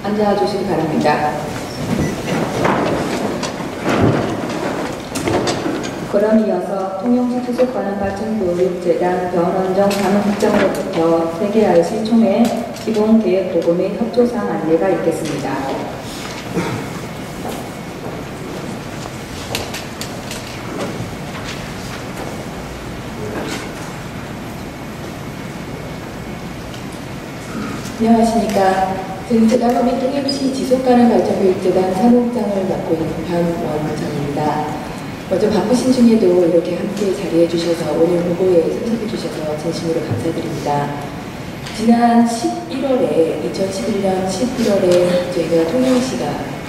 앉아주시기 바랍니다. 그럼 이어서 통영시 지속가능발전교육재단 변원정 사무국장으로부터 세계 RC 총회 기본 계획 보고 및 협조사항 안내가 있겠습니다. 안녕하십니까. 재단 및 통영시 지속가능발전교육재단 사무국장을 맡고 있는 변원정입니다. 먼저 바쁘신 중에도 이렇게 함께 자리해 주셔서 오늘 보고에 참석해 주셔서 진심으로 감사드립니다. 지난 11월에 2011년 11월에 저희가 통영시가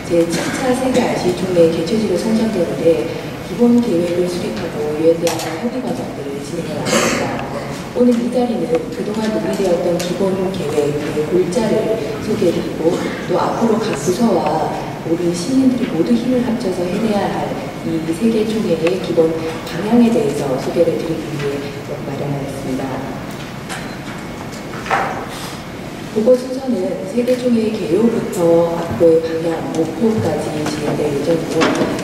제7차 세계 RC 총회 개최지로 선정되는데 기본 계획을 수립하고 유엔대학과 협의 과정들을 진행해 왔습니다. 오늘 이 자리는 그동안 논의되었던 기본 계획의 골자를 소개해드리고 또 앞으로 각 부서와 우리 시민들이 모두 힘을 합쳐서 해내야 할 이 세계 총회의 기본 방향에 대해서 소개를 드리기 위해 마련하였습니다. 보고 순서는 세계 총회의 개요부터 앞으로의 방향, 목표까지 진행될 예정이고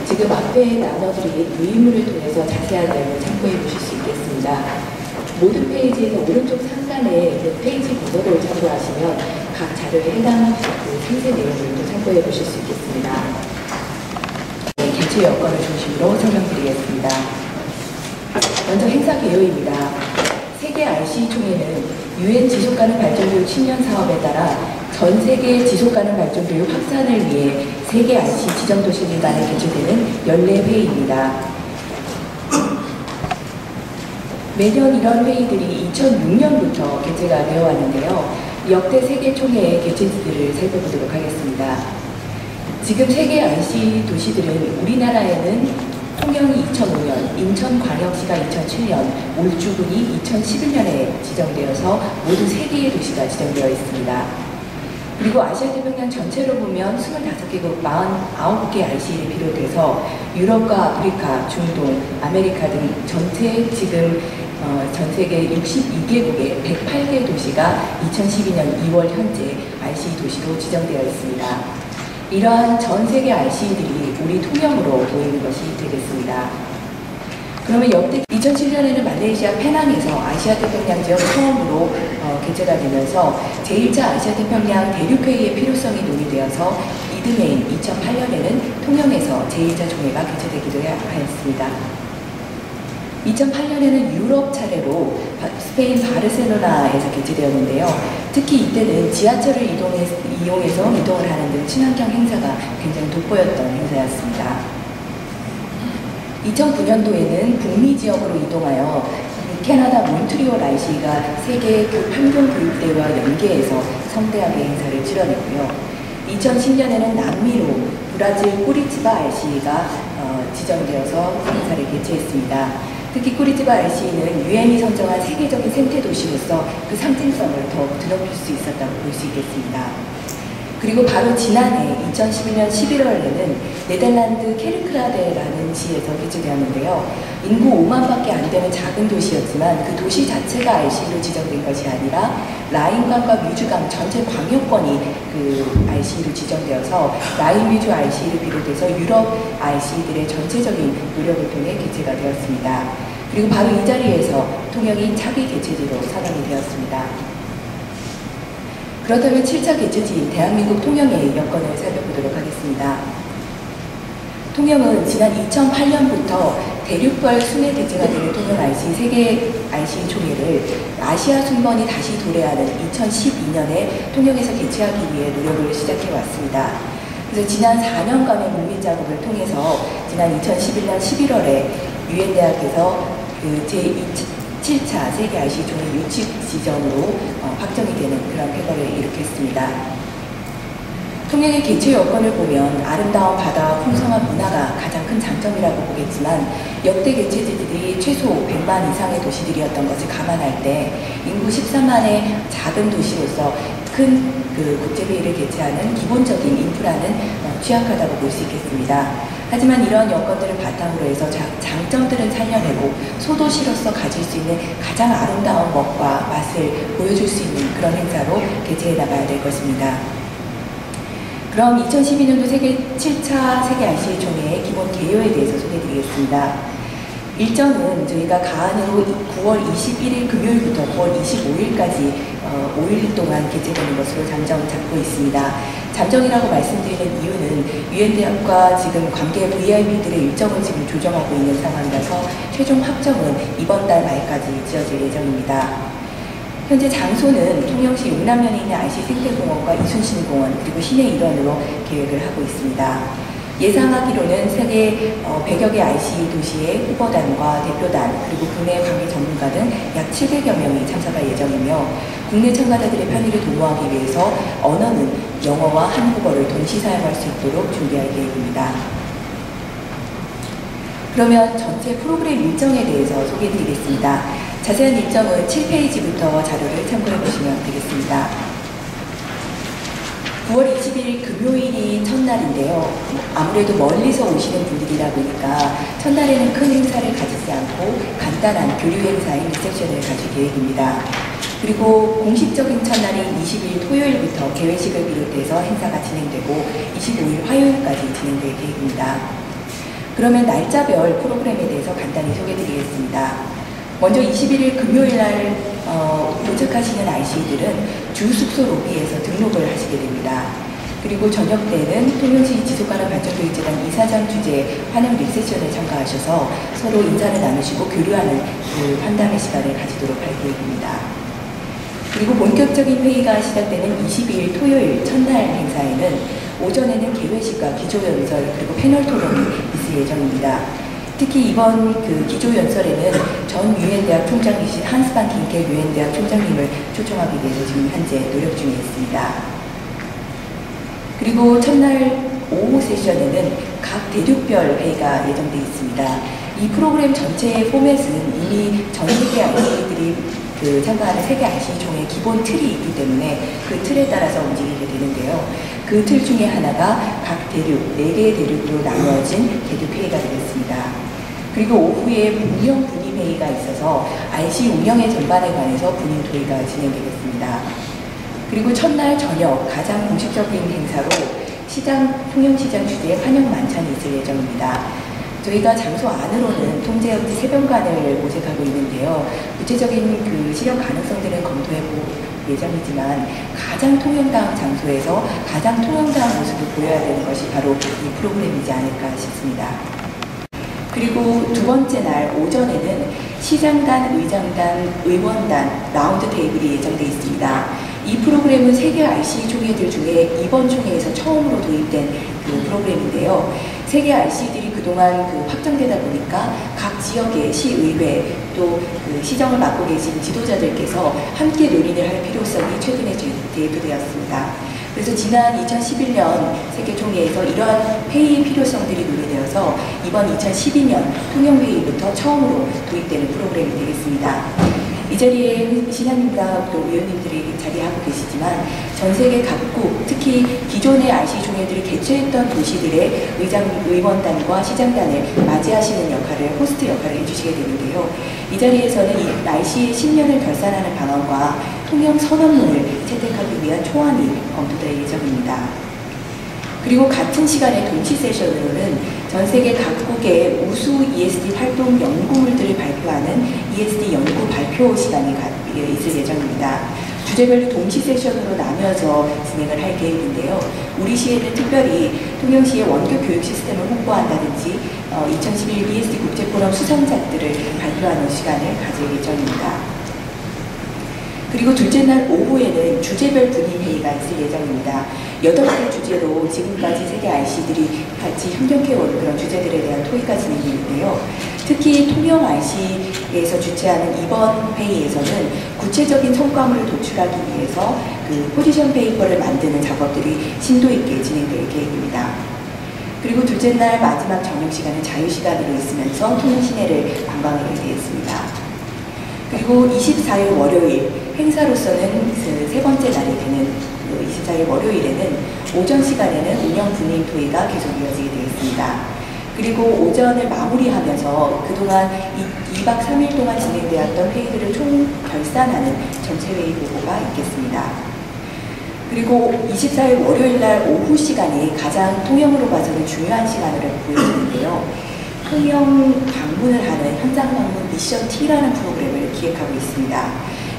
지금 앞에 나눠드린 유인물을 통해서 자세한 내용을 참고해 보실 수 있겠습니다. 모든 페이지에서 오른쪽 상단에 그 페이지 번호를 참고하시면 각 자료에 해당 상세 내용을 또 참고해 보실 수 있겠습니다. 개최 여건을 중심으로 설명드리겠습니다. 먼저 행사 개요입니다. 세계 RC 총회는 UN 지속가능 발전교육 10년 사업에 따라 전 세계 지속가능 발전교육 확산을 위해 세계 RC 지정도시들 간에 개최되는 연례 회의입니다. 매년 이런 회의들이 2006년부터 개최가 되어 왔는데요. 역대 세계 총회의 개최지들을 살펴보도록 하겠습니다. 지금 세계 RC 도시들은 우리나라에는 통영이 2005년, 인천광역시가 2007년, 울주군이 2011년에 지정되어서 모두 3개의 도시가 지정되어 있습니다. 그리고 아시아태평양 전체로 보면 25개국 49개 RC를 비롯해서 유럽과 아프리카, 중동, 아메리카 등 전체 지금 전 세계 62개국의 108개 도시가 2012년 2월 현재 RC 도시로 지정되어 있습니다. 이러한 전 세계 RC들이 우리 통영으로 모이는 것이 되겠습니다. 그러면 역대 2007년에는 말레이시아 페낭에서 아시아태평양 지역 처음으로 개최가 되면서 제1차 아시아태평양 대륙회의의 필요성이 논의되어서 이듬해인 2008년에는 통영에서 제1차 총회가 개최되기도 하였습니다. 2008년에는 유럽 차례로 스페인 바르셀로나에서 개최되었는데요. 특히 이때는 지하철을 이용해서 이동을 하는 등 친환경 행사가 굉장히 돋보였던 행사였습니다. 2009년도에는 북미 지역으로 이동하여 캐나다 몬트리올 RC가 세계 환경교육대회와 연계해서 성대하게 행사를 치러냈고요. 2010년에는 남미로 브라질 꾸리티바 RC가 지정되어서 행사를 개최했습니다. 특히 꾸리티바 RC는 유엔이 선정한 세계적인 생태 도시로서 그 상징성을 더욱 드높일 수 있었다고 볼 수 있겠습니다. 그리고 바로 지난해 2011년 11월에는 네덜란드 케르크라데라는 지에서 개최되었는데요. 인구 5만밖에 안 되는 작은 도시였지만 그 도시 자체가 RC로 지정된 것이 아니라 라인강과 뮤즈강 전체 광역권이 그 RC로 지정되어서 라인 뮤즈 RC를 비롯해서 유럽 RC들의 전체적인 노력을 통해 개최가 되었습니다. 그리고 바로 이 자리에서 통영이 차기 개최지로 선언이 되었습니다. 그렇다면 7차 개최지인 대한민국 통영의 여건을 살펴보도록 하겠습니다. 통영은 지난 2008년부터 대륙별 순회 개최가 되는 통영 RC 세계 RC 총회를 아시아 순번이 다시 도래하는 2012년에 통영에서 개최하기 위해 노력을 시작해 왔습니다. 그래서 지난 4년간의 문민 작업을 통해서 지난 2011년 11월에 유엔대학에서 그 제7차 세계 RC 총회 유치 지정으로 확정이 되는 그런 쾌거를 일으켰습니다. 통영의 개최 여건을 보면 아름다운 바다와 풍성한 문화가 가장 큰 장점이라고 보겠지만 역대 개최지들이 최소 100만 이상의 도시들이었던 것을 감안할 때 인구 13만의 작은 도시로서 큰 그 국제회의를 개최하는 기본적인 인프라는 취약하다고 볼 수 있겠습니다. 하지만 이러한 여건들을 바탕으로 해서 장점들은 살려내고 소도시로서 가질 수 있는 가장 아름다운 멋과 맛을 보여줄 수 있는 그런 행사로 개최해 나가야 될 것입니다. 그럼 2012년도 세계 7차 세계 RCA 총회의 기본 개요에 대해서 소개해드리겠습니다. 일정은 저희가 가안으로 9월 21일 금요일부터 9월 25일까지 5일 동안 개최되는 것으로 잠정 잡고 있습니다. 잠정이라고 말씀드리는 이유는 유엔대학과 지금 관계 VIP들의 일정을 지금 조정하고 있는 상황이라서 최종 확정은 이번 달 말까지 지어질 예정입니다. 현재 장소는 통영시 용남면에 있는 RC 생태공원과 이순신공원 그리고 시내 일원으로 계획을 하고 있습니다. 예상하기로는 세계 100여 개 RC 도시의 후보단과 대표단 그리고 국내 관계 전문가 등 약 700여 명이 참석할 예정이며 국내 참가자들의 편의를 도모하기 위해서 언어는 영어와 한국어를 동시 사용할 수 있도록 준비할 계획입니다. 그러면 전체 프로그램 일정에 대해서 소개해드리겠습니다. 자세한 일정은 7페이지부터 자료를 참고해 보시면 되겠습니다. 9월 20일 금요일이 첫날인데요. 아무래도 멀리서 오시는 분들이다 보니까 첫날에는 큰 행사를 가지지 않고 간단한 교류 행사인 리셉션을 가질 계획입니다. 그리고 공식적인 첫날인 20일 토요일부터 개회식을 비롯해서 행사가 진행되고 25일 화요일까지 진행될 계획입니다. 그러면 날짜별 프로그램에 대해서 간단히 소개해드리겠습니다. 먼저 21일 금요일날 도착하시는 RC들은 주 숙소 로비에서 등록을 하시게 됩니다. 그리고 저녁 때는 통영시 지속가능 발전교육재단 이사장 주재 환영 리셉션에 참가하셔서 서로 인사를 나누시고 교류하는 그 환담의 시간을 가지도록 할 계획입니다. 그리고 본격적인 회의가 시작되는 22일 토요일 첫날 행사에는 오전에는 개회식과 기조연설 그리고 패널 토론이 있을 예정입니다. 특히 이번 그 기조연설에는 전 유엔대학 총장이신 한스 반 긴켈 유엔대학 총장님을 초청하기 위해서 지금 현재 노력 중에 있습니다. 그리고 첫날 오후 세션에는 각 대륙별 회의가 예정되어 있습니다. 이 프로그램 전체의 포맷은 이미 전 세계 RC들이 그 참가하는 세계 RC 총회 기본 틀이 있기 때문에 그 틀에 따라서 움직이게 되는데요. 그 틀 중에 하나가 각 대륙, 4개의 대륙으로 나누어진 대륙회의가 되겠습니다. 그리고 오후에 운영 분임회의가 있어서 RC 운영의 전반에 관해서 분임 토의가 진행되겠습니다. 그리고 첫날 저녁 가장 공식적인 행사로 통영시장 주재의 환영 만찬이 있을 예정입니다. 저희가 장소 안으로는 통제역지 세변관을 모색하고 있는데요. 구체적인 그 실현 가능성들은 검토해 볼 예정이지만 가장 통영다운 장소에서 가장 통영다운 모습을 보여야 되는 것이 바로 이 프로그램이지 않을까 싶습니다. 그리고 두 번째 날 오전에는 시장단, 의장단, 의원단 라운드 테이블이 예정되어 있습니다. 이 프로그램은 세계 RC 총회들 중에 이번 총회에서 처음으로 도입된 그 프로그램인데요. 세계 RC들이 그동안 그 확정되다 보니까 각 지역의 시의회 또 그 시정을 맡고 계신 지도자들께서 함께 논의를 할 필요성이 최근에 대두되었습니다. 그래서 지난 2011년 세계총회에서 이러한 회의 필요성들이 논의되어서 이번 2012년 통영회의부터 처음으로 도입되는 프로그램이 되겠습니다. 이 자리에 시장님과 또 위원님들이 자리하고 계시지만 전 세계 각국, 특히 기존의 RC 총회들이 개최했던 도시들의 의원단과 시장단을 맞이하시는 역할을, 호스트 역할을 해주시게 되는데요. 이 자리에서는 이 RC의 10년을 결산하는 방안과 통영 선언문을 채택하기 위한 초안이 검토될 예정입니다. 그리고 같은 시간에 동시 세션으로는 전 세계 각국의 우수 ESD 활동 연구물들을 발표하는 ESD 연구 발표 시간이 있을 예정입니다. 주제별로 동시 세션으로 나뉘어서 진행을 할 계획인데요. 우리 시에는 특별히 통영시의 원격 교육 시스템을 홍보한다든지 2011 ESD 국제포럼 수상작들을 발표하는 시간을 가질 예정입니다. 그리고 둘째 날 오후에는 주제별 분임회의가 있을 예정입니다. 8개 주제로 지금까지 세계 RC들이 같이 협력해온 그런 주제들에 대한 토의가 진행되는데요. 특히 통영 RC에서 주최하는 이번 회의에서는 구체적인 성과물을 도출하기 위해서 그 포지션 페이퍼를 만드는 작업들이 심도 있게 진행될 계획입니다. 그리고 둘째 날 마지막 저녁 시간은 자유시간으로 있으면서 통영 시내를 관광하게 되었습니다. 그리고 24일 월요일 행사로서는 그 세 번째 날이 되는 24일 월요일에는 오전 시간에는 운영 분임 토의가 계속 이어지게 되겠습니다. 그리고 오전을 마무리하면서 그동안 2박 3일 동안 진행되었던 회의들을 총 결산하는 전체 회의 보고가 있겠습니다. 그리고 24일 월요일 날 오후 시간이 가장 통영으로 봐서는 중요한 시간으로 보여지는데요. 통영 방문을 하는 현장 방문 미션 T라는 프로그램을 기획하고 있습니다.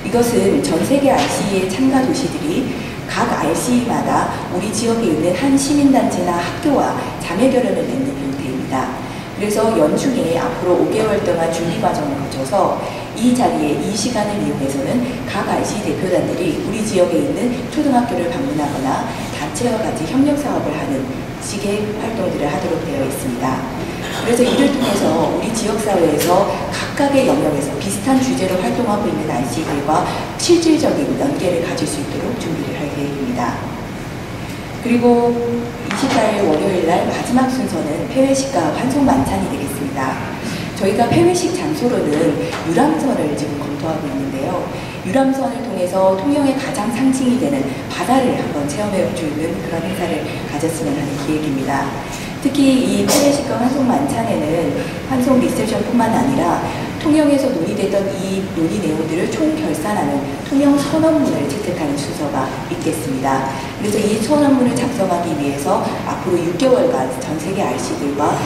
이것은 전 세계 RCE의 참가 도시들이 각 RCE마다 우리 지역에 있는 한 시민단체나 학교와 자매 결연을 맺는 형태입니다. 그래서 연중에 앞으로 5개월 동안 준비 과정을 거쳐서 이 자리에 이 시간을 이용해서는 각 RCE 대표단들이 우리 지역에 있는 초등학교를 방문하거나 단체와 같이 협력 사업을 하는 식의 활동들을 하도록 되어 있습니다. 그래서 이를 통해서 우리 지역사회에서 각각의 영역에서 비슷한 주제로 활동하고 있는 RCE들과 실질적인 연계를 가질 수 있도록 준비를 할 계획입니다. 그리고 24일 월요일 날 마지막 순서는 폐회식과 환송 만찬이 되겠습니다. 저희가 폐회식 장소로는 유람선을 지금 검토하고 있는데요. 유람선을 통해서 통영의 가장 상징이 되는 바다를 한번 체험해 주는 그런 행사를 가졌으면 하는 기획입니다. 특히 이 폐회식과 환송 만찬에는 환송 리셉션뿐만 아니라 통영에서 논의됐던 이 논의 내용들을 총결산하는 통영 선언문을 채택하는 순서가 있겠습니다. 그래서 이 선언문을 작성하기 위해서 앞으로 6개월간 전 세계 RC들과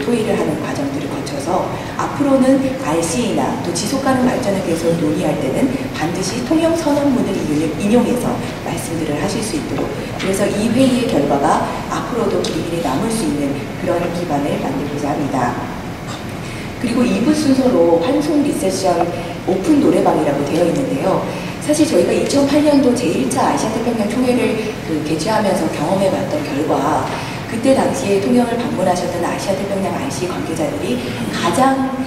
토의를 하는 과정들을 거쳐서 앞으로는 RC나 또 지속가능 발전에 대해서 논의할 때는 반드시 통영 선언문을 인용해서 말씀들을 하실 수 있도록, 그래서 이 회의의 결과가 앞으로도 길이 남을 수 있는 그런 기반을 만들고자 합니다. 그리고 2부 순서로 환송 리셉션 오픈 노래방이라고 되어 있는데요. 사실 저희가 2008년도 제1차 아시아태평양 총회를 개최하면서 경험해봤던 결과, 그때 당시에 통영을 방문하셨던 아시아태평양 RC 관계자들이 가장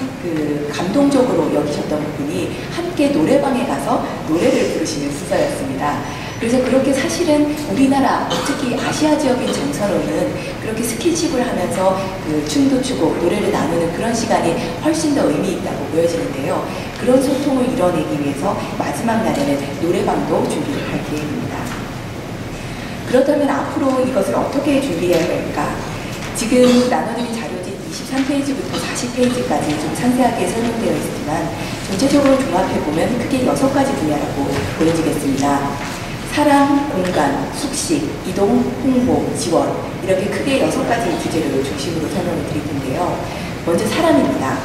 감동적으로 여기셨던 부분이 함께 노래방에 가서 노래를 부르시는 순서였습니다. 그래서 그렇게 사실은 우리나라, 특히 아시아 지역인 정서로는 그렇게 스킨십을 하면서 춤도 추고 노래를 나누는 그런 시간이 훨씬 더 의미 있다고 보여지는데요. 그런 소통을 이뤄내기 위해서 마지막 날에는 노래방도 준비를 할 계획입니다. 그렇다면 앞으로 이것을 어떻게 준비해야 할까? 지금 나눠드린 자료집 23페이지부터 40페이지까지 좀 상세하게 설명되어 있지만 전체적으로 종합해보면 크게 6가지 분야라고 보여지겠습니다. 사랑, 공간, 숙식, 이동, 홍보, 지원, 이렇게 크게 6가지 주제를 중심으로 설명을 드릴 텐데요. 먼저 사람입니다.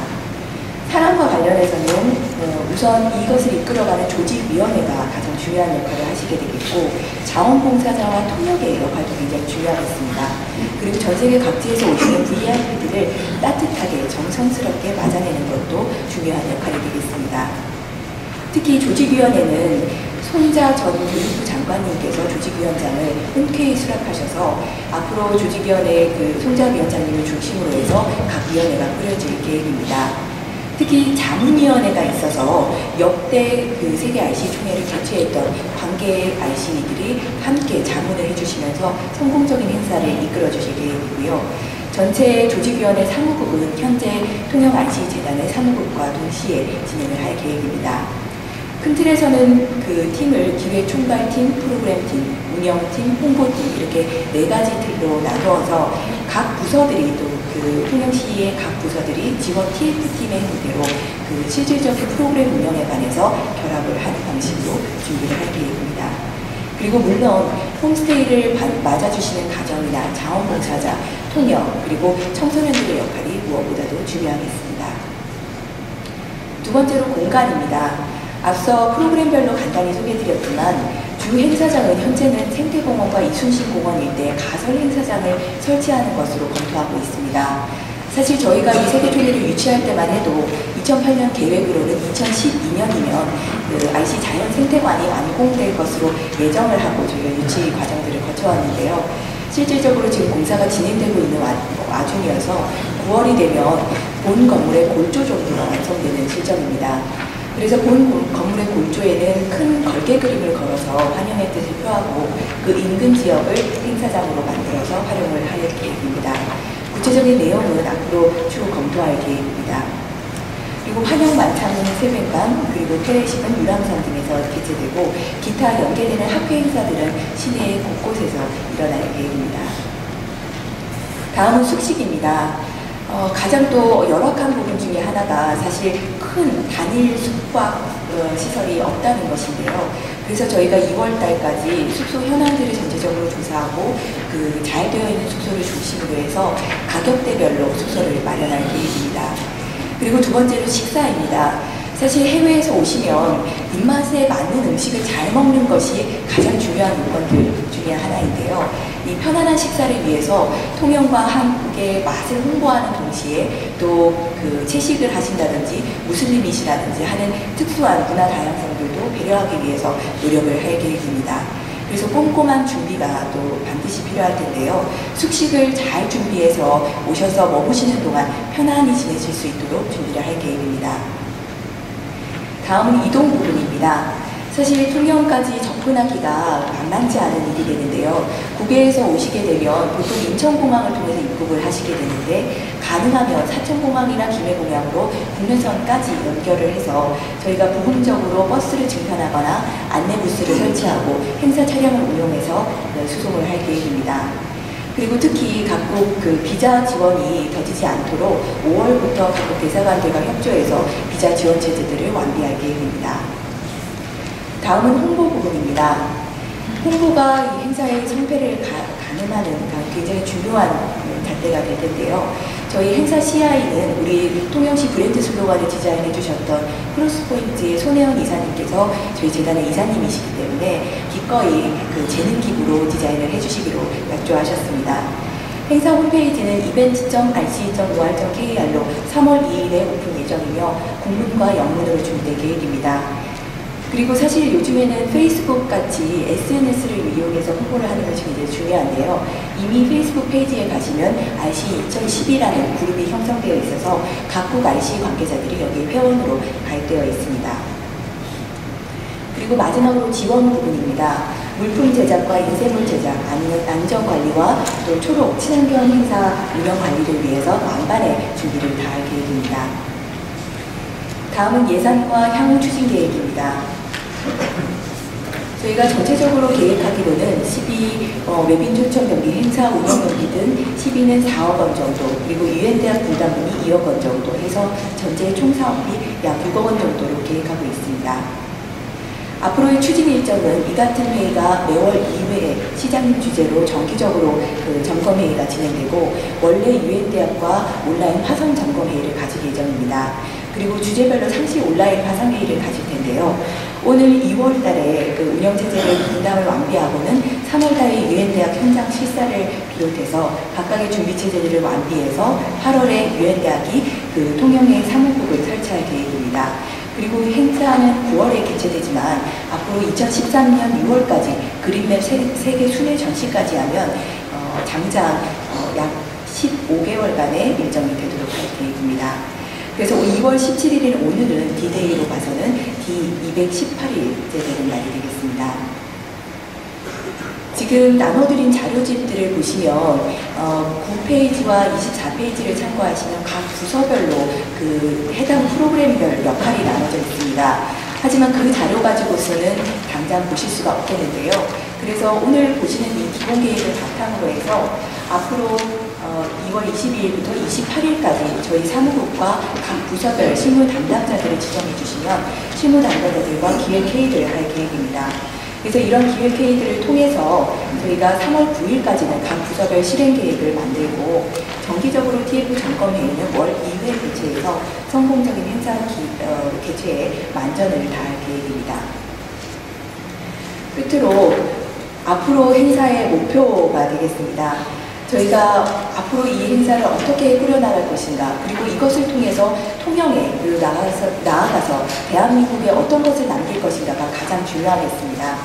사람과 관련해서는 우선 이것을 이끌어가는 조직위원회가 가장 중요한 역할을 하시게 되겠고, 자원봉사자와 통역의 역할도 굉장히 중요하겠습니다. 그리고 전 세계 각지에서 오시는 VIP들을 따뜻하게 정성스럽게 맞아내는 것도 중요한 역할이 되겠습니다. 특히 조직위원회는 손자 전 교육부 장관님께서 조직위원장을 흔쾌히 수락하셔서 앞으로 조직위원회 손자 위원장님을 중심으로 해서 각 위원회가 꾸려질 계획입니다. 특히 자문위원회가 있어서 역대 세계 RC 총회를 개최했던 관계 RC들이 함께 자문을 해주시면서 성공적인 행사를 이끌어 주실 계획이고요. 전체 조직위원회 사무국은 현재 통영 RC 재단의 사무국과 동시에 진행을 할 계획입니다. 큰 틀에서는 그 팀을 기획 총괄팀, 프로그램팀, 운영팀, 홍보팀 이렇게 4가지 틀로 나누어서 각 부서들이 또 통영시의 각 부서들이 지원 TF팀의 형태로 실질적인 프로그램 운영에 관해서 결합을 하는 방식으로 준비를 할 계획입니다. 그리고 물론 홈스테이를 맞아주시는 가정이나 자원봉사자, 통역, 그리고 청소년들의 역할이 무엇보다도 중요하겠습니다. 두 번째로 공간입니다. 앞서 프로그램별로 간단히 소개해드렸지만 주 행사장은 현재는 생태공원과 이순신공원 일대에 가설 행사장을 설치하는 것으로 검토하고 있습니다. 사실 저희가 이 세계총회를 유치할 때만 해도 2008년 계획으로는 2012년이면 RC 자연생태관이 완공될 것으로 예정을 하고 저희가 유치 과정들을 거쳐왔는데요. 실질적으로 지금 공사가 진행되고 있는 와중이어서 9월이 되면 본 건물의 골조 정도가 완성되는 실정입니다. 그래서 본 건물의 골조에는 큰 걸개 그림을 걸어서 환영의 뜻을 표하고 그 인근 지역을 행사장으로 만들어서 활용을 할 계획입니다. 구체적인 내용은 앞으로 추후 검토할 계획입니다. 그리고 환영 만찬은 새벽밤, 그리고 폐회식은 유람선 등에서 개최되고 기타 연계되는 학회 행사들은 시내 곳곳에서 일어날 계획입니다. 다음은 숙식입니다. 가장 또 열악한 부분 중에 하나가 사실 큰 단일 숙박 시설이 없다는 것인데요. 그래서 저희가 2월 달까지 숙소 현황들을 전체적으로 조사하고 그 잘 되어 있는 숙소를 중심으로 해서 가격대별로 숙소를 마련할 계획입니다. 그리고 두 번째로 식사입니다. 사실 해외에서 오시면 입맛에 맞는 음식을 잘 먹는 것이 가장 중요한 요건들 중에 하나인데요. 이 편안한 식사를 위해서 통영과 한국의 맛을 홍보하는 동시에 또 그 채식을 하신다든지 무슬림이시라든지 하는 특수한 문화 다양성들도 배려하기 위해서 노력을 할 계획입니다. 그래서 꼼꼼한 준비가 또 반드시 필요할 텐데요. 숙식을 잘 준비해서 오셔서 머무시는 동안 편안히 지내실 수 있도록 준비를 할 계획입니다. 다음은 이동 부분입니다. 사실 통영까지 접근하기가 만만치 않은 일이 되는데요. 국외에서 오시게 되면 보통 인천공항을 통해서 입국을 하시게 되는데 가능하면 사천공항이나 김해공항으로 국내선까지 연결을 해서 저희가 부분적으로 버스를 증편하거나 안내부스를 설치하고 행사 차량을 운용해서 수송을 할 계획입니다. 그리고 특히 각국 그 비자 지원이 더디지 않도록 5월부터 각국 대사관들과 협조해서 비자 지원 체제들을 완비할 계획입니다. 다음은 홍보 부분입니다. 홍보가 이 행사의 성패를 가늠하는 굉장히 중요한 잣대가 될 텐데요. 저희 행사 CI는 우리 통영시 브랜드 슬로건을 디자인해 주셨던 크로스포인트의 손혜원 이사님께서 저희 재단의 이사님이시기 때문에 기꺼이 그 재능 기부로 디자인을 해주시기로 약조하셨습니다. 행사 홈페이지는 event.rc.or.kr로 3월 2일에 오픈 예정이며 국문과 영문으로 준비될 계획입니다. 그리고 사실 요즘에는 페이스북 같이 SNS를 이용해서 홍보를 하는 것이 굉장히 중요한데요. 이미 페이스북 페이지에 가시면 RC 2010이라는 그룹이 형성되어 있어서 각국 RC 관계자들이 여기 회원으로 가입되어 있습니다. 그리고 마지막으로 지원 부분입니다. 물품 제작과 인쇄물 제작, 안전관리와 또 초록, 친환경 행사 운영 관리를 위해서 만반의 준비를 다할 계획입니다. 다음은 예산과 향후 추진 계획입니다. 저희가 전체적으로 계획하기로는 12 외빈 초청 경비, 행사 운영 경비 등 12는 4억 원 정도, 그리고 유엔대학 분담금이 2억 원 정도 해서 전체 총 사업비 약 6억 원 정도로 계획하고 있습니다. 앞으로의 추진 일정은 이 같은 회의가 매월 2회 시장 주제로 정기적으로 그 점검회의가 진행되고 원래 유엔대학과 온라인 화상 점검회의를 가질 예정입니다. 그리고 주제별로 상시 온라인 화상회의를 가질 텐데요. 오늘 2월 달에 그 운영체제를 분담을 완비하고는 3월 달에 유엔대학 현장 실사를 비롯해서 각각의 준비체제들을 완비해서 8월에 유엔대학이 그 통영의 사무국을 설치할 계획입니다. 그리고 행사는 9월에 개최되지만 앞으로 2013년 6월까지 그린맵 세계 순회 전시까지 하면 장장 약 15개월간의 일정이 되도록 할 계획입니다. 그래서 2월 17일인 오늘은 D-Day로 봐서는 D218일째 되는 날이 되겠습니다. 지금 나눠드린 자료집들을 보시면 9페이지와 24페이지를 참고하시면 각 부서별로 그 해당 프로그램별 역할이 나눠져 있습니다. 하지만 그 자료 가지고서는 당장 보실 수가 없겠는데요. 그래서 오늘 보시는 이 기본 계획을 바탕으로 해서 앞으로 2월 22일부터 28일까지 저희 사무국과 각 부서별 실무 담당자들을 지정해 주시면 실무 담당자들과 기획 회의를 할 계획입니다. 그래서 이런 기획 회의들을 통해서 저희가 3월 9일까지는 각 부서별 실행 계획을 만들고 정기적으로 TF 점검 회의는 월 2회 개최해서 성공적인 행사 개최에 만전을 다할 계획입니다. 끝으로 앞으로 행사의 목표가 되겠습니다. 저희가 앞으로 이 행사를 어떻게 꾸려나갈 것인가, 그리고 이것을 통해서 통영에 나아가서 대한민국에 어떤 것을 남길 것인가가 가장 중요하겠습니다.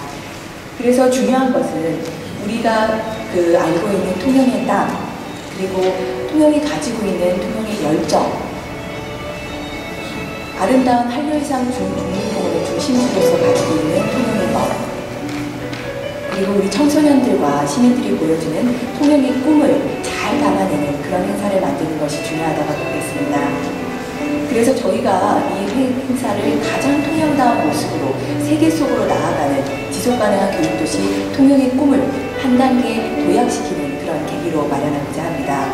그래서 중요한 것은 우리가 알고 있는 통영의 땅, 그리고 통영이 가지고 있는 통영의 열정, 아름다운 한려의상 국립공원의 중심지로서 가지고 있는 통영의 것, 그리고 우리 청소년들과 시민들이 보여주는 통영의 꿈을 잘 담아내는 그런 행사를 만드는 것이 중요하다고 보겠습니다. 그래서 저희가 이 행사를 가장 통영다운 모습으로 세계 속으로 나아가는 지속가능한 교육도시 통영의 꿈을 한 단계 도약시키는 그런 계기로 마련하고자 합니다.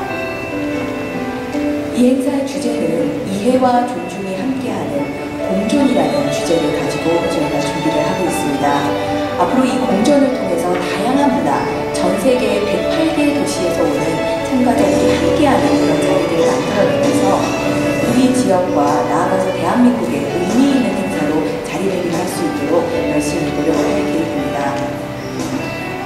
이 행사의 주제는 이해와 존중이 함께하는 공존이라는 주제를 가지고 저희가 준비를 하고 있습니다. 앞으로 이 공존을 통해서 다양한 문화, 전 세계 108개 도시에서 오는 참가자들이 함께하는 그런 자리들을 만들어내면서 우리 지역과 나아가서 대한민국의 의미 있는 행사로 자리매김할 수 있도록 열심히 노력을 할 계획입니다.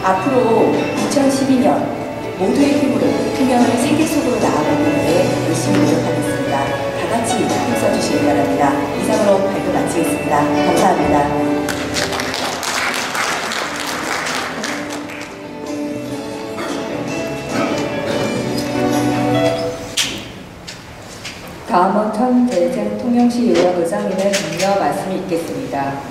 앞으로 2012년 모두의 힘으로 통영을 세계 속으로 나아가기 위해 열심히 노력하겠습니다. 다 같이 힘써주시기 바랍니다. 이상으로 발표 마치겠습니다. 감사합니다. 다음은 천대생 통영시 의원의장님의 격려 말씀이 있겠습니다.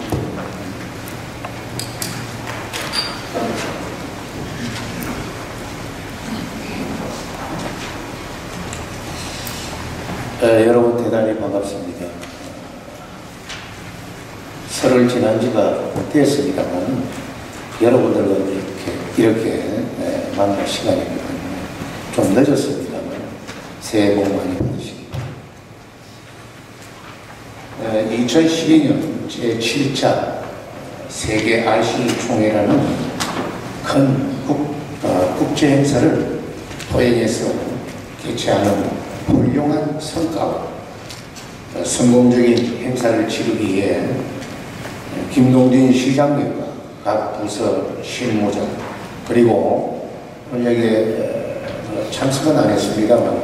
여러분 대단히 반갑습니다. 설을 지난 지가 됐습니다만 여러분들과 이렇게 만날 시간이기 때문에 좀 늦었습니다만 새해 복 많이 받으시기 바랍니다. 2012년 제7차 세계 RC 총회라는 큰 국제 행사를 토영에서 개최하는 훌륭한 성과와 성공적인 행사를 치르기 위해 김동진 시장님과 각 부서 실무자 그리고 오늘 여기에 참석은 안 했습니다만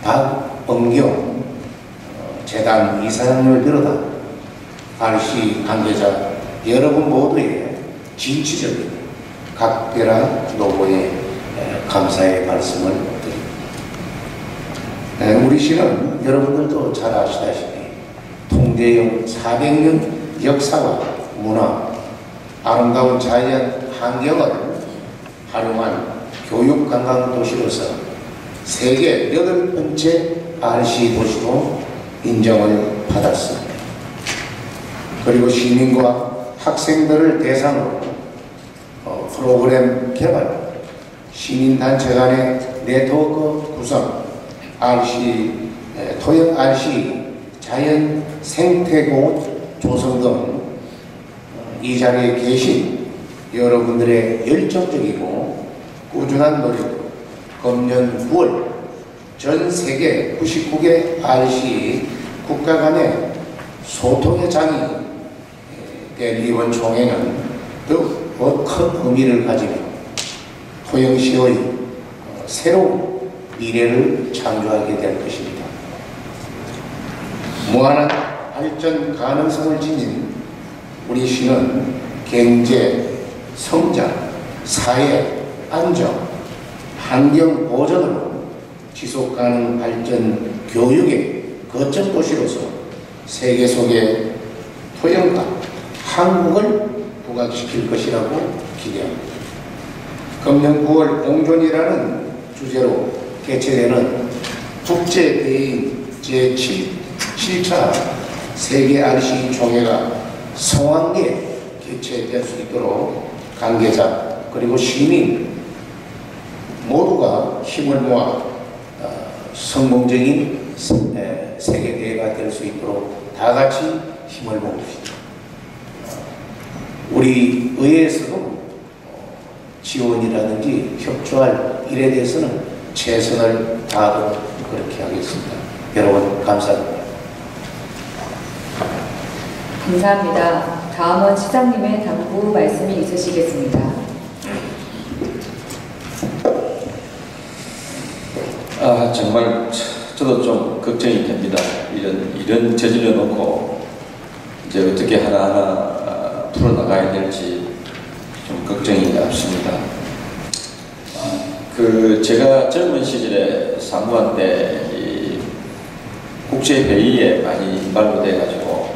박범경 재단 이사장을 비롯한 RC 관계자 여러분 모두의 진취적인 각별한 노고에 감사의 말씀을 드립니다. 우리 시는 여러분들도 잘 아시다시피 통제형 400년 역사와 문화, 아름다운 자연 환경을 활용한 교육관광도시로서 세계 8번째 RC 도시로 인정을 받았습니다. 그리고 시민과 학생들을 대상으로 프로그램 개발, 시민단체 간의 네트워크 구성, 토영 RC 자연 생태공원 조성 등 이 자리에 계신 여러분들의 열정적이고 꾸준한 노력, 금년 9월 전 세계 99개 RC 국가 간의 소통의 장이 될 이번 총회는 더욱 큰 의미를 가지며 토영시의 새로운 미래를 창조하게 될 것입니다. 무한한 발전 가능성을 지닌 우리 시는 경제, 성장, 사회, 안정, 환경 보전으로 지속가능 발전 교육의 거점 도시로서 세계 속에 토영과 한국을 부각시킬 것이라고 기대합니다. 금년 9월 공존이라는 주제로 개최되는 국제대회인 제7차 세계 RC 총회가 성황리에 개최될 수 있도록 관계자 그리고 시민 모두가 힘을 모아 성공적인 세계대회가 될 수 있도록 다 같이 힘을 모읍시다. 우리 의회에서도 지원이라든지 협조할 일에 대해서는 최선을 다하도록 그렇게 하겠습니다. 여러분 감사합니다. 감사합니다. 다음은 시장님의 당부 말씀이 있으시겠습니다. 정말 저도 좀 걱정이 됩니다. 이런 저질러 놓고 이제 어떻게 하나하나 풀어나가야 될지 좀 걱정이 앞섭니다. 제가 젊은 시절에 사무한 때 이 국제회의에 많이 인발로 돼가지고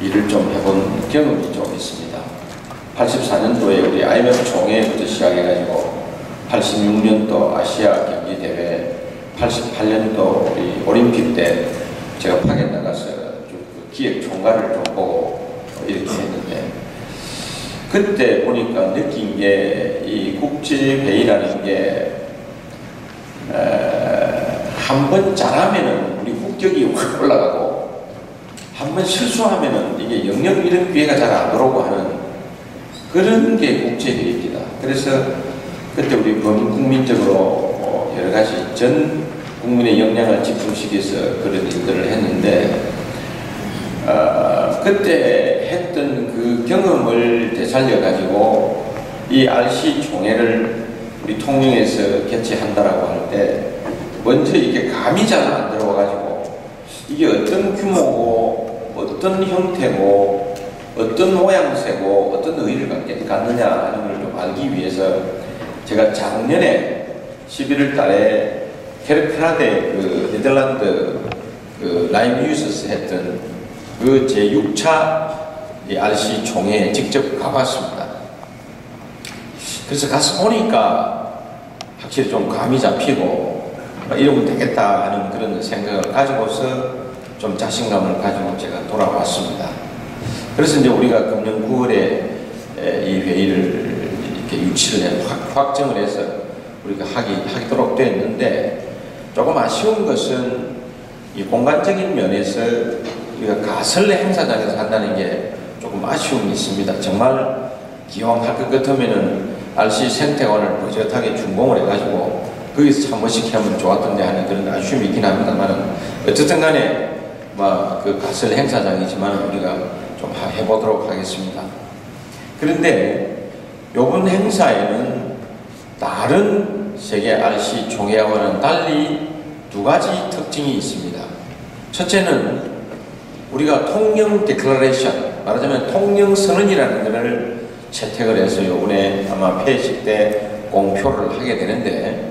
일을 좀 해본 경험이 좀 있습니다. 84년도에 우리 IMF 총회부터 시작해가지고 86년도 아시아 경기대회, 88년도 우리 올림픽 때 제가 파견 나가서 그 기획 총괄을 좀 보고 이렇게 했는데 그때 보니까 느낀 게 이 국제회의라는 게 한 번 잘하면은 우리 국격이 확 올라가고 한 번 실수하면은 이게 영영 이런 기회가 잘 안 들어오고 하는 그런 게 국제회의입니다. 그래서 그때 우리 범국민적으로 여러 가지 전 국민의 역량을 집중시켜서 그런 일들을 했는데 그때 했던 그 경험을 되살려 가지고 이 RC 총회를 우리 통영에서 개최한다라고 할 때 먼저 이게 감이 잘 안 들어와 가지고 이게 어떤 규모고 어떤 형태고 어떤 모양새고 어떤 의의를 갖느냐 하는 걸 좀 알기 위해서 제가 작년에 11월 달에 케르크라데 그 네덜란드 그 라임유스에서 했던 그 제6차 RC 총회에 직접 가봤습니다. 그래서 가서 보니까 확실히 좀 감이 잡히고 이러면 되겠다 하는 그런 생각을 가지고서 좀 자신감을 가지고 제가 돌아왔습니다. 그래서 이제 우리가 금년 9월에 이 회의를 이렇게 유치를 해 확정을 해서 우리가 하도록 됐는데 조금 아쉬운 것은 이 공간적인 면에서 우리가 가설레 행사장에서 한다는 게 조금 아쉬움이 있습니다. 정말 기왕 할 것 같으면은 RC 생태관을 버젓하게 준공을 해가지고 거기서 한 번씩 하면 좋았던데 하는 그런 아쉬움이 있긴 합니다만 어쨌든 간에 그 가설 행사장이지만 우리가 좀 해보도록 하겠습니다. 그런데 이번 행사에는 다른 세계 RC 총회와는 달리 두 가지 특징이 있습니다. 첫째는 우리가 통영 디클러레이션, 말하자면 통영 선언이라는 것을 채택을 해서 이번에 아마 폐식 때 공표를 하게 되는데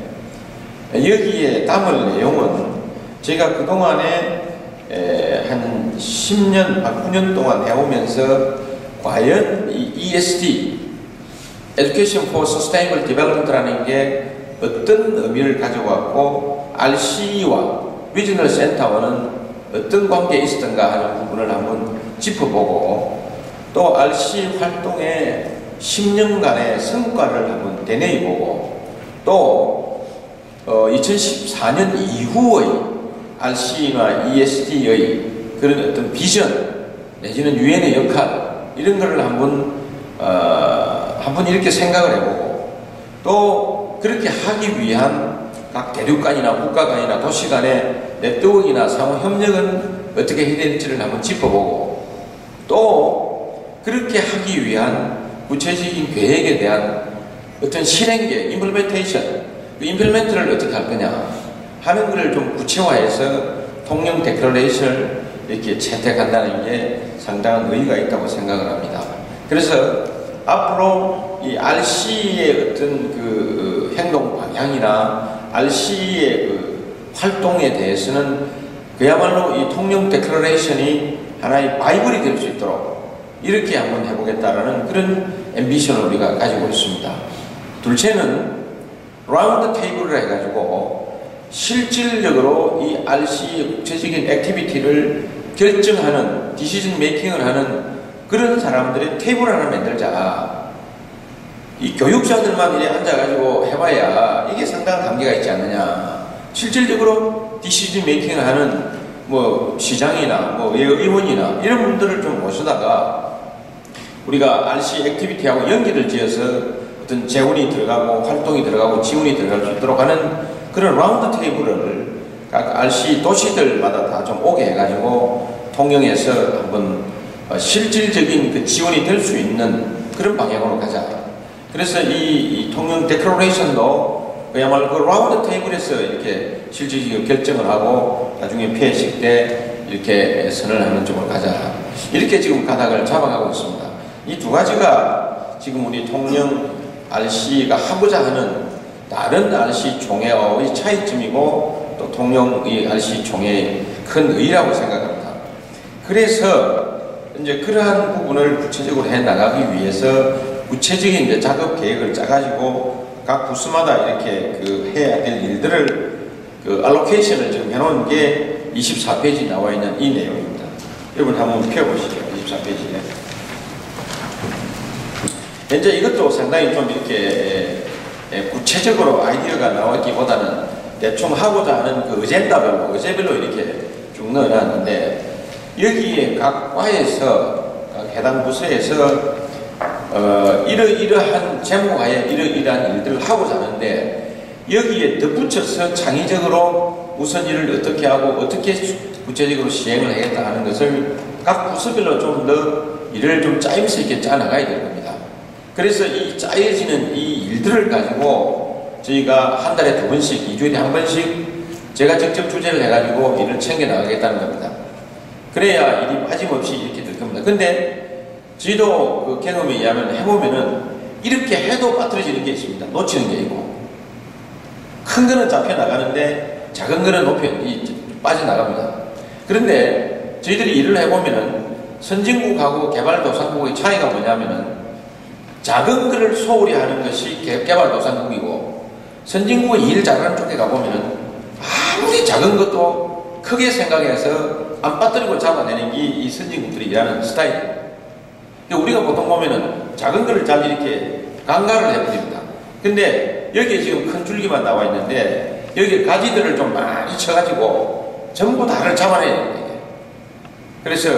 여기에 담을 내용은 제가 그동안에 한 10년, 9년 동안 해오면서 과연 이 ESD, Education for Sustainable Development라는 게 어떤 의미를 가져왔고 RC와 리지널 센터와는 어떤 관계에 있었던가 하는 부분을 한번 짚어보고 또 RC 활동의 10년간의 성과를 한번 되뇌어보고 또 2014년 이후의 RC나 ESD의 그런 어떤 비전 내지는 유엔의 역할 이런 거를 한번 이렇게 생각을 해보고 또 그렇게 하기 위한 각 대륙 간이나 국가 간이나 도시 간의 네트워크나 상호 협력은 어떻게 해야 될지를 한번 짚어보고 또 그렇게 하기 위한 구체적인 계획에 대한 어떤 실행계획, 임플멘테이션, 그 임플멘트를 어떻게 할 거냐 하는 것을 좀 구체화해서 통영 데클러레이션을 이렇게 채택한다는 게 상당한 의의가 있다고 생각을 합니다. 그래서 앞으로 이 RC의 어떤 그 행동 방향이나 RC의 그 활동에 대해서는 그야말로 이 통영 데클러레이션이 하나의 바이블이 될 수 있도록 이렇게 한번 해보겠다라는 그런 앰비션을 우리가 가지고 있습니다. 둘째는 라운드 테이블을 해가지고 실질적으로 이 RC의 국제적인 액티비티를 결정하는 디시전 메이킹을 하는 그런 사람들의 테이블 하나 만들자. 이 교육자들만 이래 앉아가지고 해봐야 이게 상당한 단계가 있지 않느냐. 실질적으로 디시전 메이킹을 하는 뭐 시장이나 뭐 의원이나 이런 분들을 좀 모시다가 우리가 RC 액티비티하고 연기를 지어서 어떤 재원이 들어가고 활동이 들어가고 지원이 들어갈 수 있도록 하는 그런 라운드 테이블을 각 RC 도시들마다 다 좀 오게 해가지고 통영에서 한번 실질적인 그 지원이 될 수 있는 그런 방향으로 가자. 그래서 이 통영 데클러레이션도 그야말로 그 라운드 테이블에서 이렇게 실질적인 결정을 하고 나중에 폐식 때 이렇게 선언하는 쪽으로 가자. 이렇게 지금 가닥을 잡아가고 있습니다. 이 두 가지가 지금 우리 통영 RC가 하고자 하는 다른 RC 총회와의 차이점이고 또 통영 이 RC 총회의 큰 의의라고 생각합니다. 그래서 이제 그러한 부분을 구체적으로 해 나가기 위해서 구체적인 이제 작업 계획을 짜가지고 각 부스마다 이렇게 그 해야 될 일들을 그 알로케이션을 지금 해놓은 게 24페이지 나와 있는 이 내용입니다. 여러분 한번 펴보시죠. 24페이지에. 이제 이것도 상당히 좀 이렇게 구체적으로 아이디어가 나왔기보다는 대충 하고자 하는 그 의제별로 이렇게 쭉 넣어놨는데, 여기에 각 과에서, 각 해당 부서에서 이러이러한 제목하에 이러이러한 일들을 하고자 하는데, 여기에 덧붙여서 창의적으로 무슨 일을 어떻게 하고 어떻게 구체적으로 시행을 하겠다 하는 것을 각 부서별로 좀 더 일을 좀 짜임새 있게 짜나가야 될 겁니다. 그래서 이 짜여지는 이 일들을 가지고 저희가 한 달에 2번씩, 2주일에 한 번씩 제가 직접 주제를 해가지고 일을 챙겨나가겠다는 겁니다. 그래야 일이 빠짐없이 이렇게 될 겁니다. 근데 저희도 그 경험에 의하면 해보면은 이렇게 해도 빠뜨려지는 게 있습니다. 놓치는 게 있고, 큰 거는 잡혀나가는데 작은 거는 빠져나갑니다. 그런데 저희들이 일을 해보면은 선진국하고 개발도상국의 차이가 뭐냐면은 작은 거를 소홀히 하는 것이 개발도상국이고, 선진국의 일 잘하는 쪽에 가보면은 아무리 작은 것도 크게 생각해서 안 빠뜨리고 잡아내는 게 이 선진국들이 일하는 스타일이에요. 우리가 보통 보면은 작은 거를 잘 이렇게 강가를 해버립니다. 근데 여기에 지금 큰 줄기만 나와 있는데 여기 가지들을 좀 많이 쳐가지고 전부 다를 잡아내야 됩니다. 그래서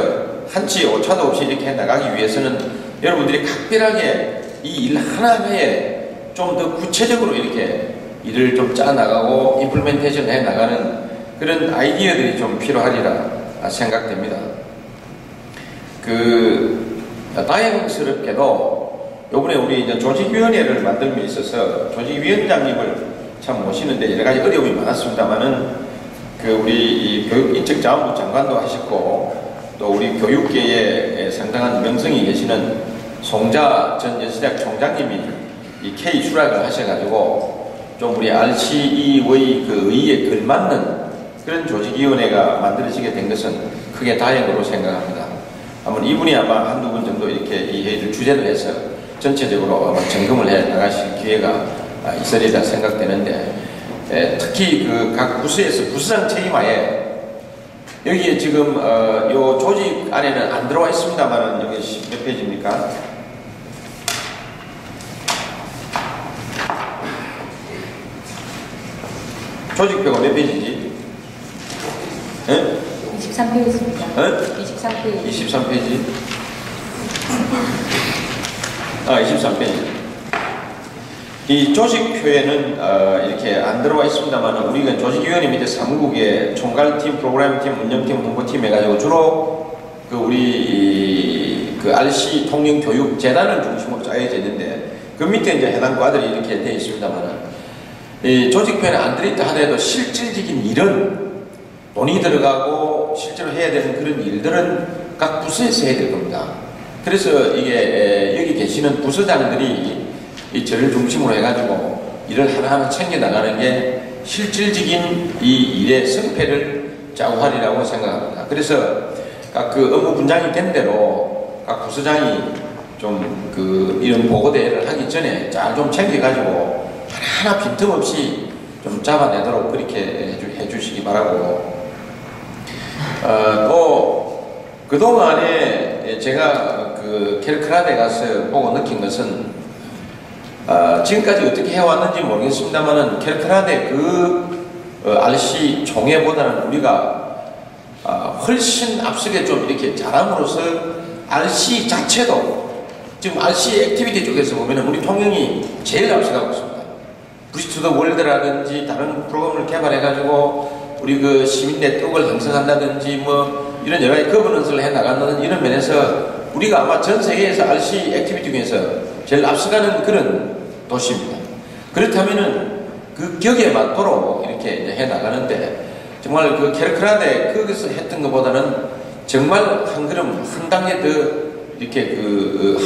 한치 오차도 없이 이렇게 나가기 위해서는 여러분들이 각별하게 이 일 하나하나에 좀 더 구체적으로 이렇게 일을 좀 짜나가고 임플멘테이션 해 나가는 그런 아이디어들이 좀 필요하리라 생각됩니다. 다행스럽게도 요번에 우리 이제 조직위원회를 만들며 있어서 조직위원장님을 참 모시는데 여러 가지 어려움이 많았습니다만은 우리 교육인적자원부 장관도 하셨고, 또 우리 교육계에 상당한 명성이 계시는 송자 전 연세대학 총장님이 이 K 수락을 하셔가지고 좀 우리 RCE의 그 의의에 걸맞는 그런 조직위원회가 만들어지게 된 것은 크게 다행으로 생각합니다. 아마 이분이 아마 한두 분 정도 이렇게 이 회의를 주재를 해서 전체적으로 아마 점검을 해 나가실 기회가 있으리라 생각되는데, 특히 각 부서에서 부서장 책임하에 여기에 지금 요 조직 안에는 안 들어와 있습니다만, 여기 몇 페이지입니까? 조직표가 몇 페이지지? 23페이지입니다. 23페이지. 23페이지? 23페이지. 이 조직표에는 이렇게 안 들어와 있습니다만, 우리가 조직위원회 밑에 사무국에 총괄팀, 프로그램팀, 운영팀, 홍보팀 해가지고 주로 우리 RC 통영교육재단을 중심으로 짜여져 있는데, 그 밑에 이제 해당 과들이 이렇게 되어 있습니다만, 이 조직표에 안 들어있다 하더라도 실질적인 일은 돈이 들어가고 실제로 해야 되는 그런 일들은 각 부서에서 해야 될 겁니다. 그래서 이게 여기 계시는 부서장들이 이 저를 중심으로 해가지고 일을 하나하나 챙겨나가는 게 실질적인 이 일의 성패를 좌우하리라고 생각합니다. 그래서 각 업무 분장이 된 대로 각 부서장이 좀 이런 보고대회를 하기 전에 잘 좀 챙겨가지고 하나하나 빈틈없이 좀 잡아내도록 그렇게 해주시기 바라고, 또 그동안에 제가 캘크라데 가서 보고 느낀 것은 지금까지 어떻게 해왔는지 모르겠습니다만은 캘크라데 RC 총회보다는 우리가 훨씬 앞서게 좀 이렇게 잘함으로써 RC 자체도 지금 RC 액티비티 쪽에서 보면은 우리 통영이 제일 앞서가고 있습니다. 브리지 투 더 월드라든지 다른 프로그램을 개발해가지고 우리 시민 네트워크를 형성한다든지 이런 여러 가지 거버넌스를 해나간다는 이런 면에서 우리가 아마 전 세계에서 RC 액티비티 중에서 제일 앞서가는 그런 도시입니다. 그렇다면은 그 격에 맞도록 이렇게 이제 해나가는데, 정말 캘크라데 거기서 했던 것보다는 정말 한 걸음 한 단계 더 이렇게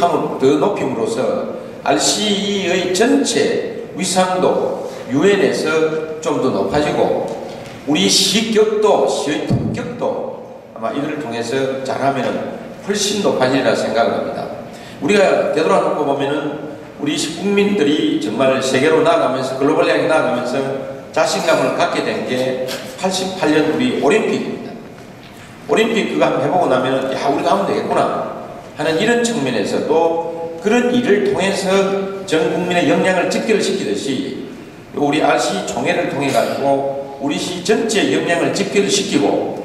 함을 더 높임으로써 RC의 전체 위상도 UN에서 좀 더 높아지고 우리 시의 품격도 아마 이들을 통해서 잘하면 훨씬 높아지리라 생각을 합니다. 우리가 되돌아놓고 보면은 우리 국민들이 정말 세계로 나아가면서 글로벌 향해 나아가면서 자신감을 갖게 된 게 88년 우리 올림픽입니다. 올림픽 그거 한번 해보고 나면은 우리가 하면 되겠구나 하는 이런 측면에서 또 그런 일을 통해서 전 국민의 역량을 직결시키듯이 우리 RC 총회를 통해 가지고 우리 시 전체 역량을 집결시키고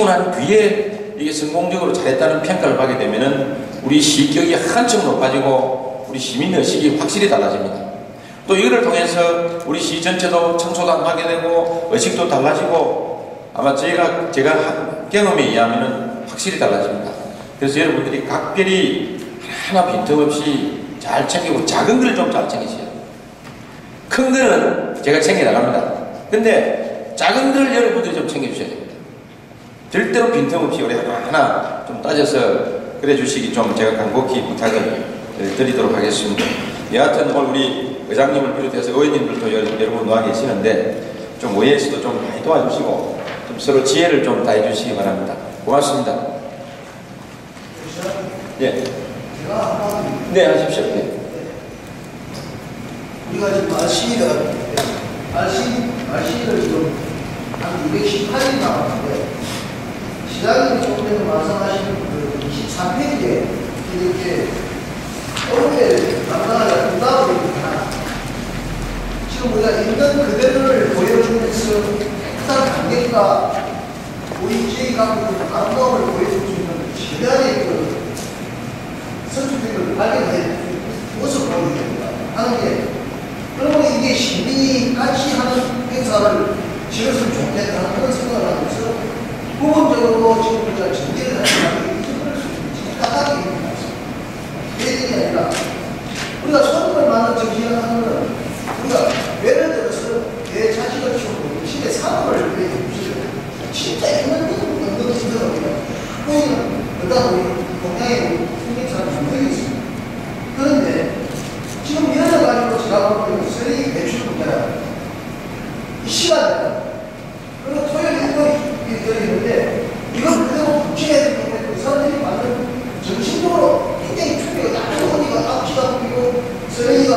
난 뒤에 이게 성공적으로 잘했다는 평가를 받게 되면은 우리 시격이 한층 높아지고 우리 시민의식이 확실히 달라집니다. 또 이거를 통해서 우리 시 전체도 청소도 하게 되고 의식도 달라지고 아마 제가 한 경험에 의하면은 확실히 달라집니다. 그래서 여러분들이 각별히 하나 빈틈없이 잘 챙기고 작은 걸 좀 잘 챙기세요. 큰 거는 제가 챙겨 나갑니다. 근데 작은 걸 여러분들이 좀 챙겨주셔야 됩니다. 절대로 빈틈없이 우리 하나 좀 따져서 그래 주시기 좀 제가 간곡히 부탁을 드리도록 하겠습니다. 여하튼 오늘 우리 의장님을 비롯해서 의원님들도 여러분 나와 계시는데 좀 의회에서도 좀 많이 도와주시고 좀 서로 지혜를 좀 다해주시기 바랍니다. 고맙습니다. 예. 네, 하십시오. 네. 우리가 지금 RC를 지금 한 218일 남았는데, 시장님 조금 전에 말씀하신 그 23페이지에 이렇게 어떻게 당당하게 분담을 합니다. 지금 우리가 있는 그대로를 보여주면서 항상 관객과 우리 지역 갖고 있는 아름다움을 보여줄 수 있는 최대한의 그 선수들을 발견해 모습을 보여야 됩니다. 하는 게, 그러면 이게 시민이 같이 하는 행사를 지었으면 좋겠다는 그런 생각을 하면서 부분적으로 지금 우리가 전개를 하는 게 이걸 까다롭게 입니다. 얘들이 아니라 우리가 손님을 만든 정신을 하는 것은 우리가 예를 들어서 내 자식을 키우고 집에 산업을 위해 주시죠. 진짜 있는 힘들어요. 보이는 그러다 보니 동양의 풍경처럼 분명히 있습니다. 그런데 지금 여러 가지로 제가 보면 쓰레기 배출 문제가 이 시간에 그리고 토요일 일본이 들어있는데 이걸 그대로 붙여야 되기 때문에 그 사람들이 만든 정신적으로 굉장히 충격이 나쁜 어디가 앞치가 보이고 쓰레기가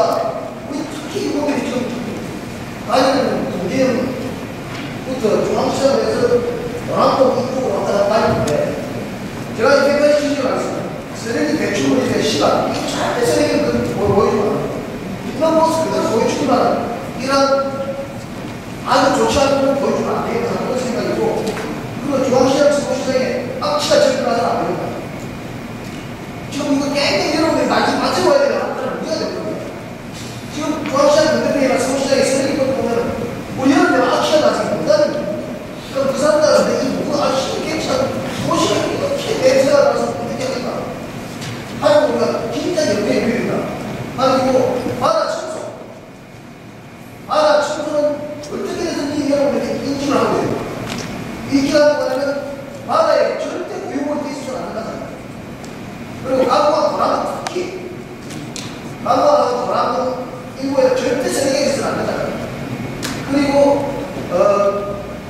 우리 특히 일본들이 지금 다니는 동계부터 중앙시장에서 연합동 이쪽으로 왔다 갔다 하는데 제가 이 백까지 지적을 하겠습니다. 쓰레기 배출물의 시간, 이게 절대 쓰레기를 보여주면 이런 모습 그대로 보여주기만 이런 아주 좋지 않은 걸 보여주면 안 되겠다 그런 생각이고, 그리고 중앙시장 서울시장에 악취가 접근하면 안 됩니다. 지금 이거 굉장히 여러분들이 마치 와야 되나 그런 문제가 되거든요. 지금 중앙시장 건너편이나 서울시장에 쓰레기 걸 보면 우리 이런 데는 악취가 나서 못하는 그럼 그 사람들한테 이 누구 악취가 괜찮아 서울시장에 이렇게 냄새가 나서 어떻게 하겠나 하고 우리가 진짜 연구해 보입니다. 그리고 바다 청소는 어떻게 해서든지 여러분에게 인증을 하고 있습니다. 인증하고 나면 바다에 절대 고용을 떼수는 않는다잖아요. 그리고 가구와 도랑은 특히 가구와 도랑은 일부에 절대 쓰레기에서는 안 되잖아요. 그리고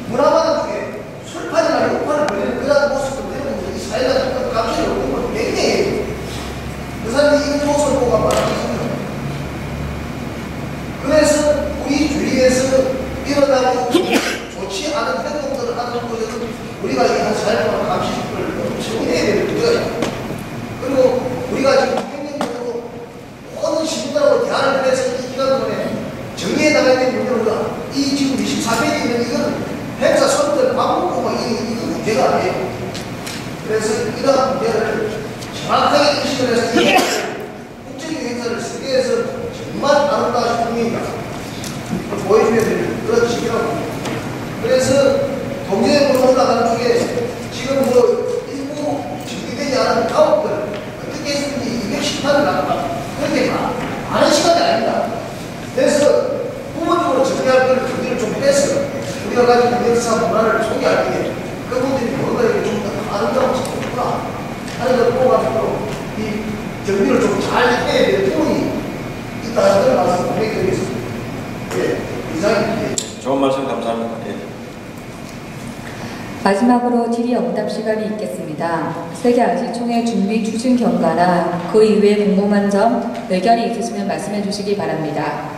문화마당 쪽에 술판이나 욕판을 벌리는 그런 모습도 때문에 이 사회가 감시를 얻는 건 굉장히 그 사람이 이런 모습을 보고 말하는 그래서 우리 주위에서 일어나고 좋지 않은 행동들을 하는 것에는 우리가 이한 사회를 감시를 엄청 해야 되는 문제가 있습니다. 그리고 우리가 지금 행정적으로 모든 시민들하고 대화를 해서 이 기간 동안에 정리해 나가야 되는 문제보다 이 지금 24페이지에 있는 이건 행사 선들 방문고 이거 문제가 아니에요. 그래서 이러한 문제를 정확하게 인식을 해서 국제적 행사를 세계에서 정말 아름다운 국민이다 보여줘야 되는 그런 시기라고. 그래서 동계으로 올라가는 쪽에 지금 뭐 일부 정리되지 않은 가옥들 어떻게 했는지 210판을 나가 그렇게 많은 시간이 아닙니다. 그래서 부분적으로 정리할 걸 정리를 좀 해서 우리가 가지고 역사 문화를 소개할 때 그분들이 뭔가 좀 더 아름다운 모습이구나 하는 걸 보고가지고 이 정리를 좀 잘 해야 될 부분이 있다 하는 말씀 드리겠습니다. 예, 이상입니다. 좋은 말씀 감사합니다. 예. 마지막으로 질의응답 시간이 있겠습니다. 세계 RC 총회 준비 추진 경과나 그 이외에 궁금한 점, 의견이 있으시면 말씀해 주시기 바랍니다.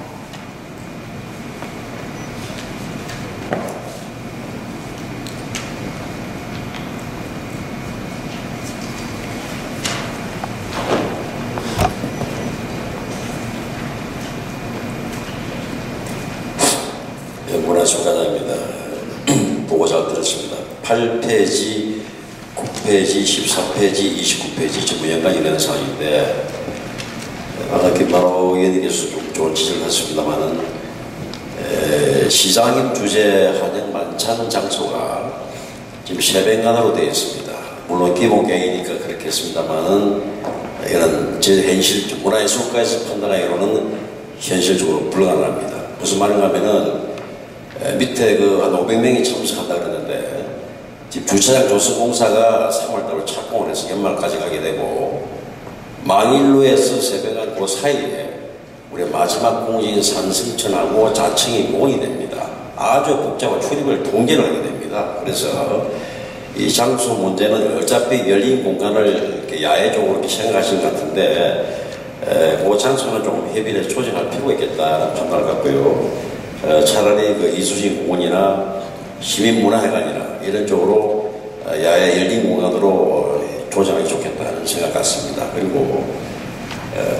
수과장입니다. 보고 잘 들었습니다. 8페이지, 9페이지, 14페이지, 29페이지 전부 연관이 되는 상황인데 아까 김만호 의원님께서 좀 좋은 지적을 하셨습니다만은 시장님 주재 한영 만찬 장소가 지금 세ben간으로 되어 있습니다. 물론 기본 계획이니까 그렇게 했습니다만은 이런 현실 문화의 수가에서 판단하기로는 현실적으로 불가능합니다. 무슨 말인가 하면은 밑에 그 한 500명이 참석한다 그러는데 지금 주차장 조성공사가 3월달로 착공을 해서 연말까지 가게 되고 망일루에서 세ben간 그 사이에 우리 마지막 공지인 산승천하고 자청이 공이 됩니다. 아주 복잡한 출입을 통제를 하게 됩니다. 그래서 이 장소 문제는 어차피 열린 공간을 이렇게 야외적으로 이렇게 생각하신 것 같은데 그 장소는 좀 협의를 조정할 필요가 있겠다는 판단을 갖고요. 차라리 그 이수진 공원이나 시민문화회관이나 이런 쪽으로 야외 열린 공간으로 조정하기 좋겠다는 생각 같습니다. 그리고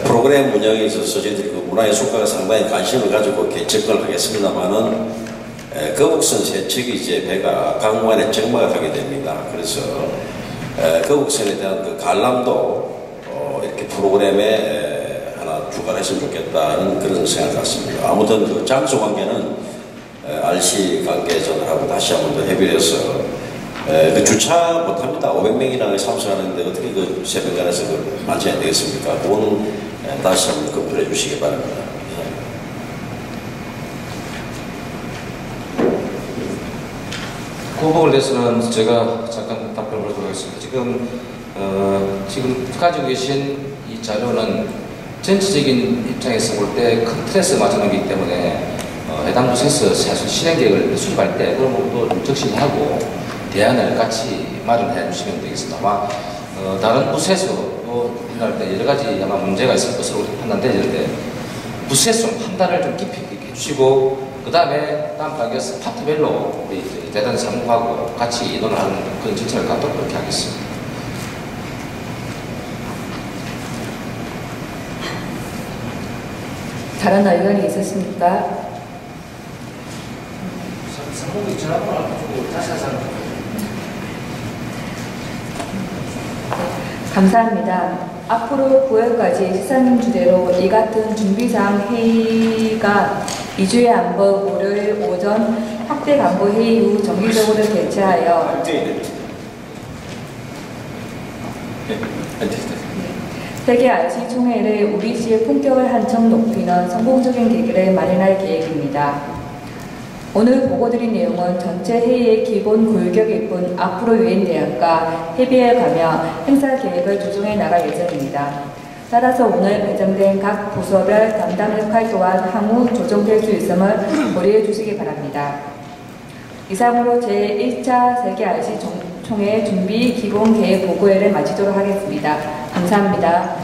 프로그램 운영에 있어서 저희들이 그 문화의 수가가 상당히 관심을 가지고 이렇게 접근을 하겠습니다만은 거북선 세척이 이제 배가 강무안에 정박하게 됩니다. 그래서 거북선에 대한 그 관람도 이렇게 프로그램에 하나 주관했으면 좋겠다는 그런 생각 같습니다. 아무튼 그 장소 관계는 RC 관계자들하고 다시 한번 더 협의를 해서 그 주차 못합니다. 500명이나 참석하는데 어떻게 그 세ben간에서 그 만찬이 되겠습니까? 그거는 다시 한번 검토해 주시기 바랍니다. 그 부분에 대해서는 제가 잠깐 답변을 하도록 하겠습니다. 지금 가지고 계신 이 자료는 전체적인 입장에서 볼 때 큰 틀에서 맞춰놓기 때문에 해당 부서에서 사실 실행 계획을 수립할 때 그런 부분도 좀 적시하고 대안을 같이 마련해 주시면 되겠습니다. 아마 다른 부서에서 판단할 때 여러 가지 아마 문제가 있을 것으로 판단되는데 부서에서 판단을 좀 깊이 있게 해주시고 그 다음에 다음 단계에서 파트별로 우리 대단히 상봉하고 같이 이동을 하는 그런 정책을 갖도록 그렇게 하겠습니다. 다른 의견이 있으십니까? 상봉이 전화번호 주고 다시 하자. 감사합니다. 앞으로 9월까지 시사님 주대로 이 같은 준비사항 회의가 2주에 한 번 월요일 오전 확대 간부 회의 후 정기적으로 개최하여 세계 RC 총회를 우리시의 품격을 한층 높이는 성공적인 계기를 마련할 계획입니다. 오늘 보고드린 내용은 전체 회의의 기본 골격일 뿐 앞으로 유엔 대학과 협의해 가며 행사 계획을 조정해 나갈 예정입니다. 따라서 오늘 배정된 각 부서별 담당 역할 또한 향후 조정될 수 있음을 고려해 주시기 바랍니다. 이상으로 제1차 세계 RC 총회 준비 기본 계획 보고회를 마치도록 하겠습니다. 감사합니다.